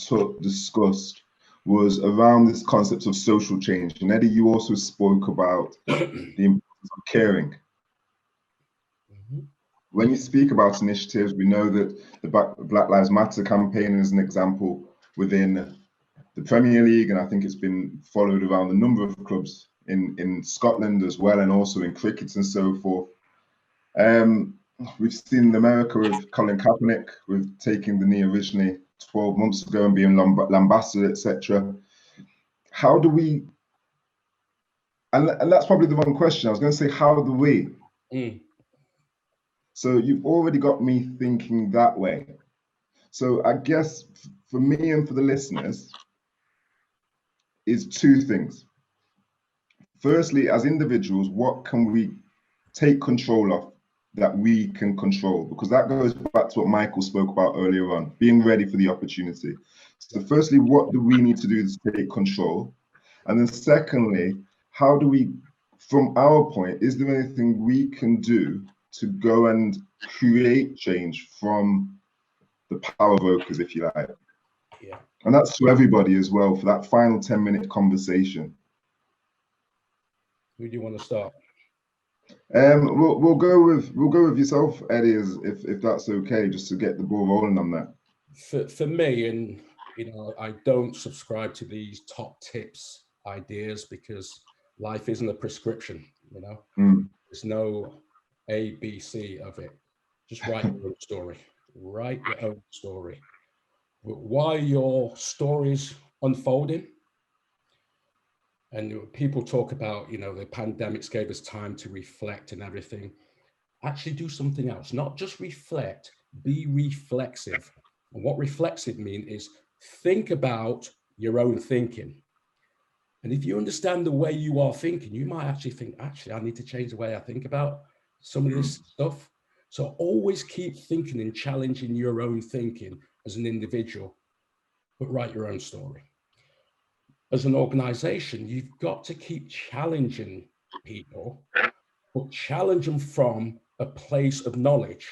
discussed, was around this concept of social change. And Eddie, you also spoke about the importance of caring. When you speak about initiatives, we know that the Black Lives Matter campaign is an example within the Premier League, and I think it's been followed around a number of clubs in Scotland as well, and also in cricket and so forth. We've seen in America with Colin Kaepernick, with taking the knee originally 12 months ago and being lambasted, etc. How do we, and that's probably the wrong question. I was going to say, how do we? So you've already got me thinking that way. So I guess for me and for the listeners is two things. Firstly, as individuals, what can we take control of that we can control? Because that goes back to what Michael spoke about earlier on, being ready for the opportunity. So firstly, what do we need to do to take control? And then secondly, how do we, from our point, is there anything we can do to go and create change from the power brokers, if you like? Yeah. And that's to everybody as well, for that final 10-minute conversation. Who do you want to start? We'll go with yourself, Eddie, if that's okay, just to get the ball rolling on that. For me, and you know, I don't subscribe to these top tips ideas because life isn't a prescription. You know, there's no A, B, C of it. Just write your own story. Write your own story. While your story's unfolding, And people talk about, you know, the pandemics gave us time to reflect and everything. Actually do something else, not just reflect, be reflexive. And what reflexive means is think about your own thinking. And if you understand the way you are thinking, you might actually think, actually, I need to change the way I think about some of this stuff. So always keep thinking and challenging your own thinking as an individual, but write your own story. As an organization, you've got to keep challenging people, but challenge them from a place of knowledge.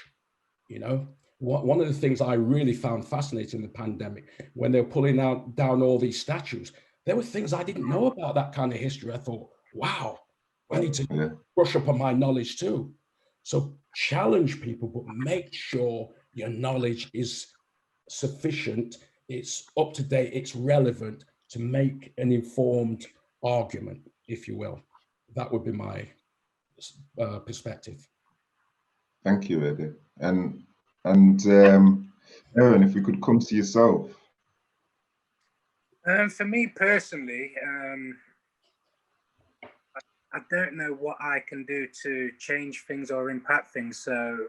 You know, one of the things I really found fascinating in the pandemic, when they were pulling down all these statues, there were things I didn't know about that kind of history. I thought, wow, I need to brush up on my knowledge too. So challenge people, but make sure your knowledge is sufficient, it's up to date, it's relevant to make an informed argument, if you will. That would be my perspective. Thank you, Eddie. And Aaron, if we could come to yourself. For me personally, I don't know what I can do to change things or impact things. So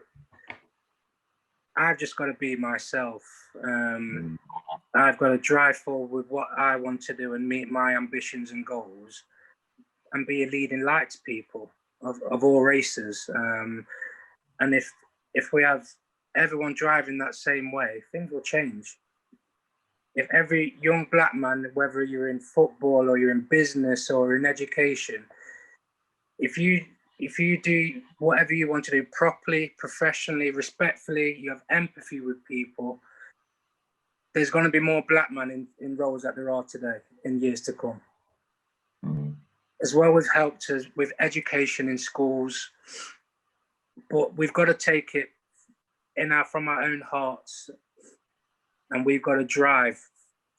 I've just got to be myself. I've got to drive forward with what I want to do and meet my ambitions and goals, and be a leading light to people of all races. And if we have everyone driving that same way, things will change. If every young black man, whether you're in football or you're in business or in education, if you do whatever you want to do properly, professionally, respectfully, you have empathy with people, there's going to be more black men in roles that there are today in years to come. As well as helped us with education in schools, but we've got to take it from our own hearts, and we've got to drive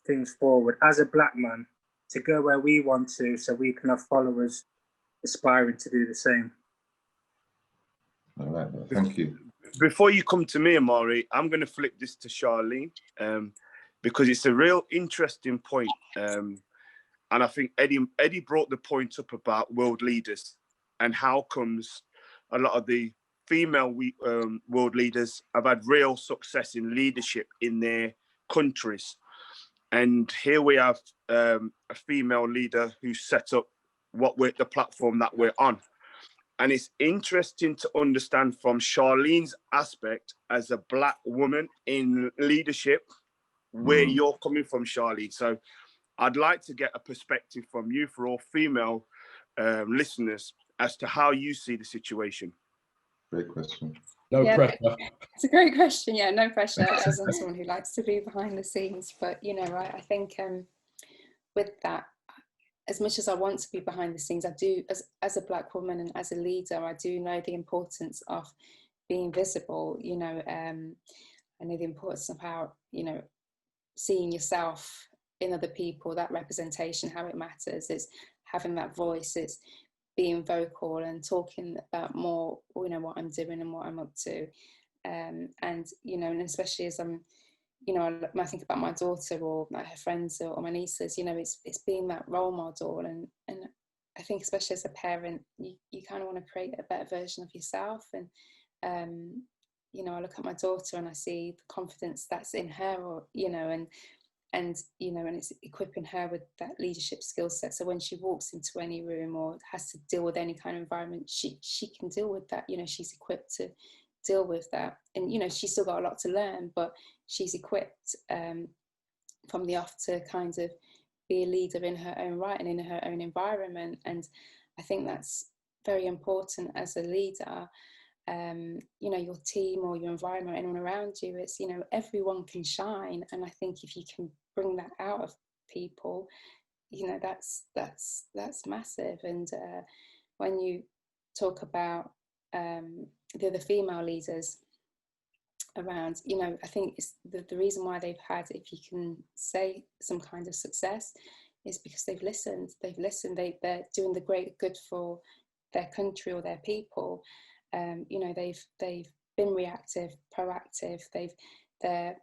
things forward as a black man to go where we want to, so we can have followers aspiring to do the same. All right, thank you. Before you come to me, Omari, I'm going to flip this to Charlene, because it's a real interesting point. And I think Eddie brought the point up about world leaders and how comes a lot of the female world leaders have had real success in leadership in their countries. And here we have a female leader who set up the platform that we're on. And it's interesting to understand from Charlene's aspect as a black woman in leadership, where you're coming from, Charlene. So I'd like to get a perspective from you for all female listeners as to how you see the situation. Great question. No pressure. It's a great question. Yeah, no pressure, as I'm someone who likes to be behind the scenes. But, you know, right, I think with that, as much as I want to be behind the scenes, I do, as a black woman and as a leader, I do know the importance of being visible. You know, I know the importance of how, you know, seeing yourself in other people, that representation, how it matters. It's having that voice, it's being vocal and talking about more, you know, what I'm doing and what I'm up to. And, you know, and especially as I'm, you know, I think about my daughter or like her friends or my nieces, you know, it's being that role model. And I think especially as a parent, you kind of want to create a better version of yourself. And, you know, I look at my daughter and I see the confidence that's in her, or, you know, and you know, and it's equipping her with that leadership skill set. So when she walks into any room or has to deal with any kind of environment, she can deal with that. You know, she's equipped to deal with that. And, you know, she's still got a lot to learn, but she's equipped from the off to kind of be a leader in her own right and in her own environment. And I think that's very important as a leader. You know, your team or your environment, anyone around you, it's, you know, everyone can shine. And I think if you can bring that out of people, you know, that's massive. And when you talk about the other female leaders around, you know, I think it's the reason why they've had, if you can say, some kind of success, is because they've listened. They're doing the great good for their country or their people. You know, they've been reactive, proactive. They're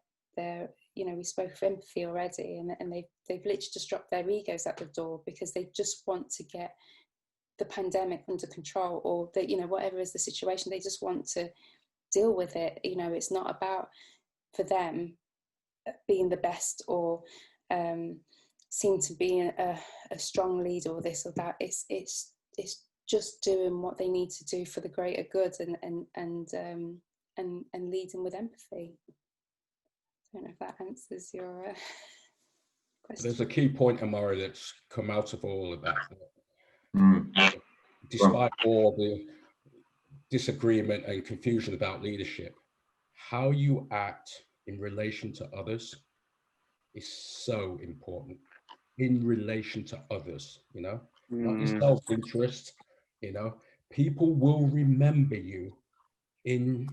you know, we spoke of empathy already, and literally just dropped their egos at the door because they just want to get the pandemic under control, or that, you know, whatever is the situation, they just want to deal with it. You know, it's not about, for them, being the best or seem to be a strong leader or this or that. It's just doing what they need to do for the greater good, and leading with empathy. I don't know if that answers your question. There's a key point, Omari, that's come out of all of that. Despite all the disagreement and confusion about leadership, how you act in relation to others is so important. In relation to others, you know, not your self-interest, you know, people will remember you in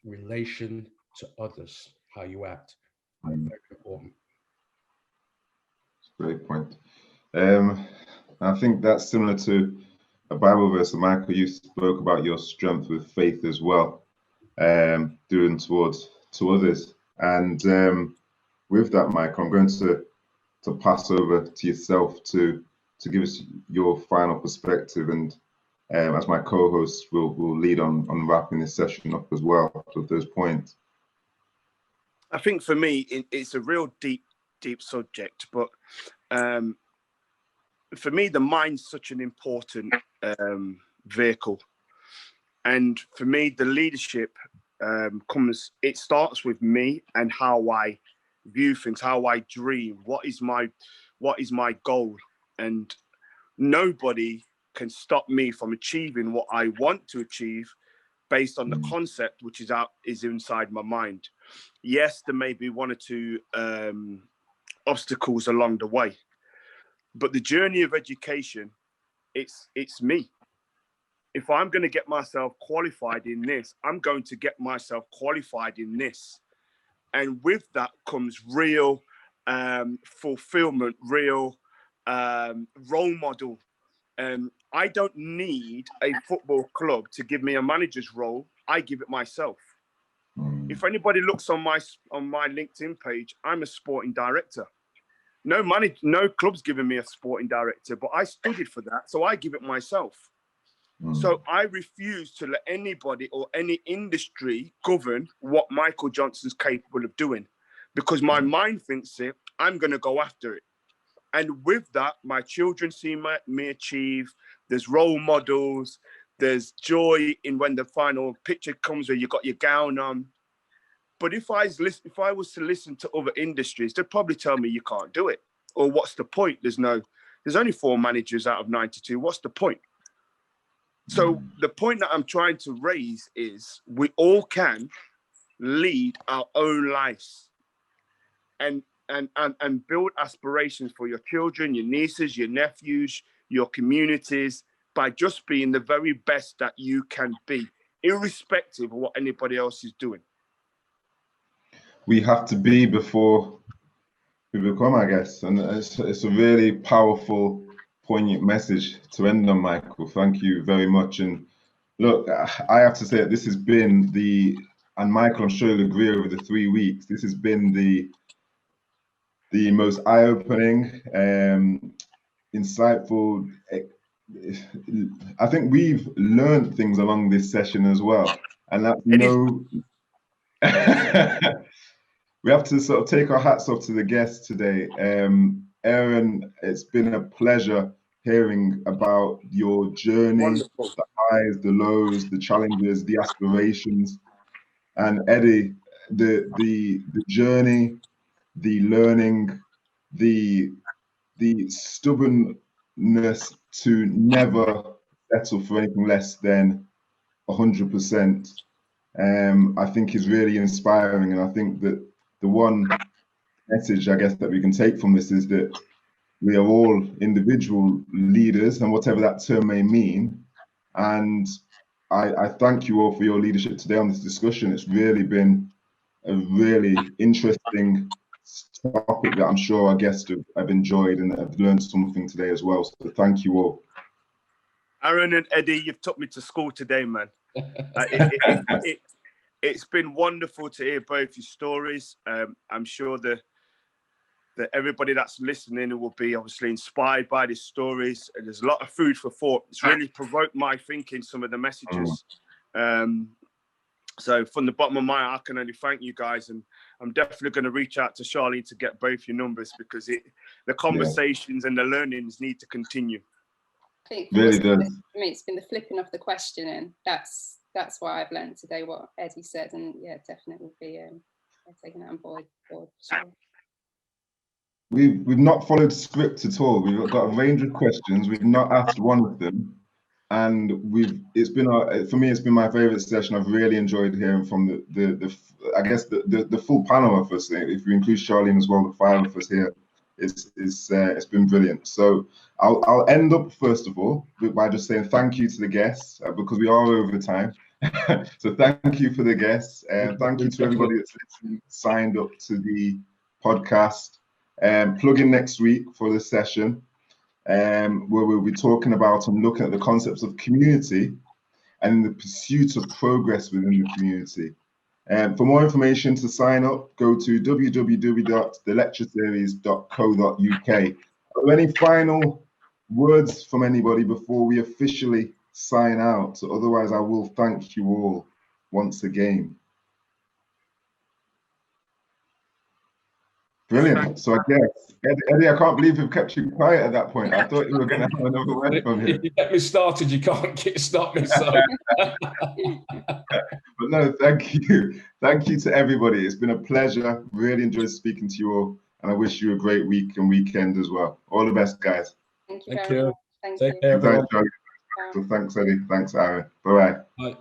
relation to others, how you act. Very important. Great point. I think that's similar to a Bible verse. Michael, you spoke about your strength with faith as well, doing to others. And with that, Michael, I'm going to pass over to yourself to give us your final perspective, and as my co-host will lead on wrapping this session up as well with those points. I think for me, it's a real deep subject, but for me, the mind's such an important vehicle. And for me, the leadership it starts with me and how I view things, how I dream, what is my goal. And nobody can stop me from achieving what I want to achieve based on the concept which is inside my mind. Yes, there may be one or two obstacles along the way, but the journey of education, it's me. If I'm going to get myself qualified in this, I'm going to get myself qualified in this. And with that comes real fulfillment, real role model. I don't need a football club to give me a manager's role. I give it myself. If anybody looks on my LinkedIn page, I'm a sporting director. No club's giving me a sporting director, but I studied for that, so I give it myself. So I refuse to let anybody or any industry govern what Michael Johnson's capable of doing, because my mind thinks it, I'm going to go after it. And with that, my children see me achieve. There's role models. There's joy in when the final picture comes where you got your gown on. But if I was to listen to other industries, they'd probably tell me you can't do it. Or what's the point? There's only 4 managers out of 92. What's the point? So the point that I'm trying to raise is we all can lead our own lives and build aspirations for your children, your nieces, your nephews, your communities, by just being the very best that you can be, irrespective of what anybody else is doing. We have to be before we become, I guess. And it's a really powerful, poignant message to end on, Michael. Thank you very much. And look, I have to say that this has been and Michael, I'm sure you'll agree, over the 3 weeks, this has been the most eye-opening, insightful. I think we've learned things along this session as well. And that's we have to sort of take our hats off to the guests today. Aaron, it's been a pleasure hearing about your journey, Wonderful. The highs, the lows, the challenges, the aspirations. And Eddie, the journey, the learning, the stubbornness to never settle for anything less than 100%, I think is really inspiring. And I think that the one message, I guess, that we can take from this is that we are all individual leaders, and whatever that term may mean. And I thank you all for your leadership today on this discussion. It's really been a really interesting topic that I'm sure our guests have enjoyed and have learned something today as well. So thank you all. Aaron and Eddie, you've took me to school today, man. It's been wonderful to hear both your stories. I'm sure that everybody that's listening will be obviously inspired by these stories. And there's a lot of food for thought. It's really provoked my thinking, some of the messages. So from the bottom of my heart, I can only thank you guys. And I'm definitely going to reach out to Charlene to get both your numbers, because the conversations and the learnings need to continue. I think really does. For me, it's been the flipping of the questioning. That's what I've learned today, what Eddie said. And yeah, definitely will be taking that on board for sure. We've not followed script at all. We've got a range of questions. We've not asked one of them. And it's been for me, it's been my favorite session. I've really enjoyed hearing from the full panel of us. If we include Charlene as well, the 5 of us here, it's been brilliant. So I'll end up first of all by just saying thank you to the guests, because we are over time. So thank you for the guests, and thank you to everybody that's signed up to the podcast. Plug in next week for the session. Where we'll be talking about and looking at the concepts of community and the pursuit of progress within the community. For more information, to sign up, go to www.thelectureseries.co.uk. Are there any final words from anybody before we officially sign out? Otherwise, I will thank you all once again. Brilliant. So I guess, Eddie, I can't believe we've kept you quiet at that point. I thought you were going to have another word from you. If you get me started, you can't stop me. So. But no, thank you. Thank you to everybody. It's been a pleasure. Really enjoyed speaking to you all. And I wish you a great week and weekend as well. All the best, guys. Thank you very much. Take care, everyone. Thanks, Eddie. Thanks, Aaron. Bye-bye. Bye.